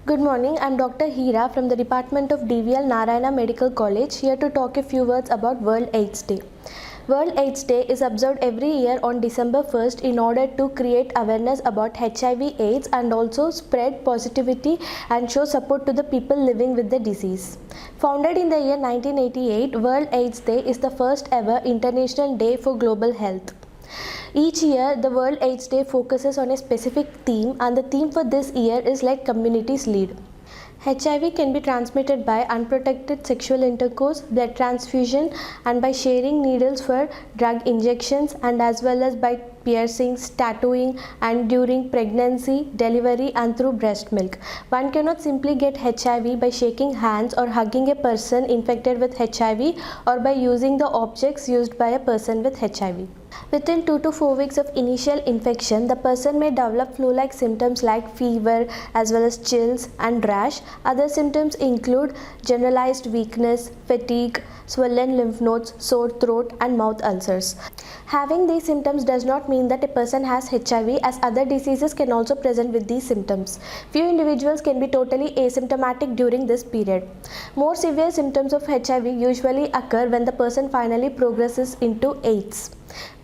Good morning, I'm Dr. Heera from the Department of DVL Narayana Medical College, here to talk a few words about World AIDS Day. World AIDS Day is observed every year on December 1st in order to create awareness about HIV/AIDS and also spread positivity and show support to the people living with the disease. Founded in the year 1988, World AIDS Day is the first ever international day for global health. Each year, the World AIDS Day focuses on a specific theme, and the theme for this year is Let Communities Lead. HIV can be transmitted by unprotected sexual intercourse, blood transfusion, and by sharing needles for drug injections, and as well as by piercings, tattooing, and during pregnancy, delivery, and through breast milk. One cannot simply get HIV by shaking hands or hugging a person infected with HIV or by using the objects used by a person with HIV. Within 2 to 4 weeks of initial infection, the person may develop flu-like symptoms like fever as well as chills and rash. Other symptoms include generalized weakness, fatigue, swollen lymph nodes, sore throat, and mouth ulcers. Having these symptoms does not mean that a person has HIV, as other diseases can also present with these symptoms. Few individuals can be totally asymptomatic during this period. More severe symptoms of HIV usually occur when the person finally progresses into AIDS.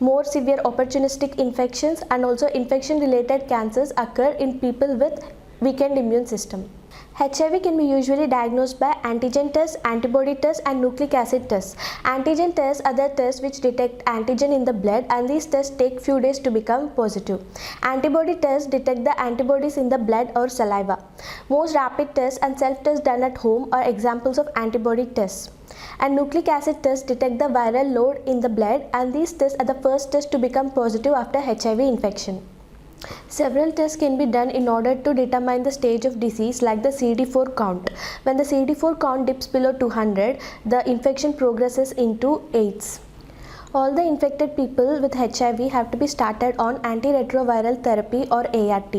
More severe opportunistic infections and also infection-related cancers occur in people with weakened immune system. HIV can be usually diagnosed by antigen tests, antibody tests, and nucleic acid tests. Antigen tests are the tests which detect antigen in the blood, and these tests take few days to become positive. Antibody tests detect the antibodies in the blood or saliva. Most rapid tests and self-tests done at home are examples of antibody tests. And nucleic acid tests detect the viral load in the blood, and these tests are the first tests to become positive after HIV infection. Several tests can be done in order to determine the stage of disease, like the CD4 count. When the CD4 count dips below 200, the infection progresses into AIDS. All the infected people with HIV have to be started on antiretroviral therapy or ART.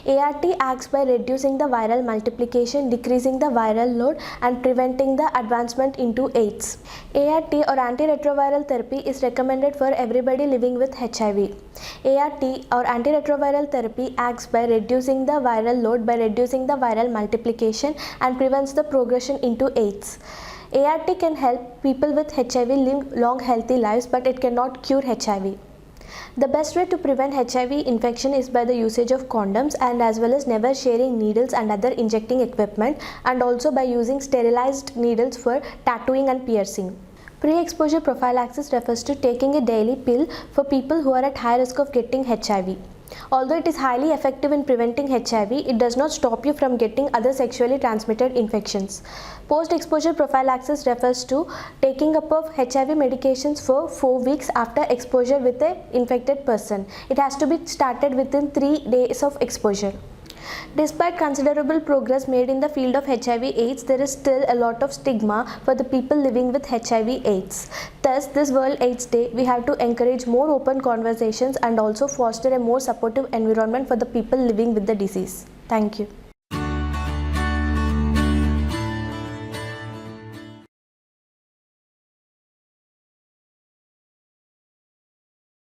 ART acts by reducing the viral multiplication, decreasing the viral load, and preventing the advancement into AIDS. ART or antiretroviral therapy is recommended for everybody living with HIV. ART or antiretroviral therapy acts by reducing the viral load, by reducing the viral multiplication, and prevents the progression into AIDS. ART can help people with HIV live long healthy lives, but it cannot cure HIV. The best way to prevent HIV infection is by the usage of condoms, and as well as never sharing needles and other injecting equipment, and also by using sterilized needles for tattooing and piercing. Pre-exposure prophylaxis refers to taking a daily pill for people who are at high risk of getting HIV. Although it is highly effective in preventing HIV, it does not stop you from getting other sexually transmitted infections. Post-exposure prophylaxis refers to taking up of HIV medications for 4 weeks after exposure with an infected person. It has to be started within 3 days of exposure. Despite considerable progress made in the field of HIV/AIDS, there is still a lot of stigma for the people living with HIV/AIDS. Thus, this World AIDS Day, we have to encourage more open conversations and also foster a more supportive environment for the people living with the disease. Thank you.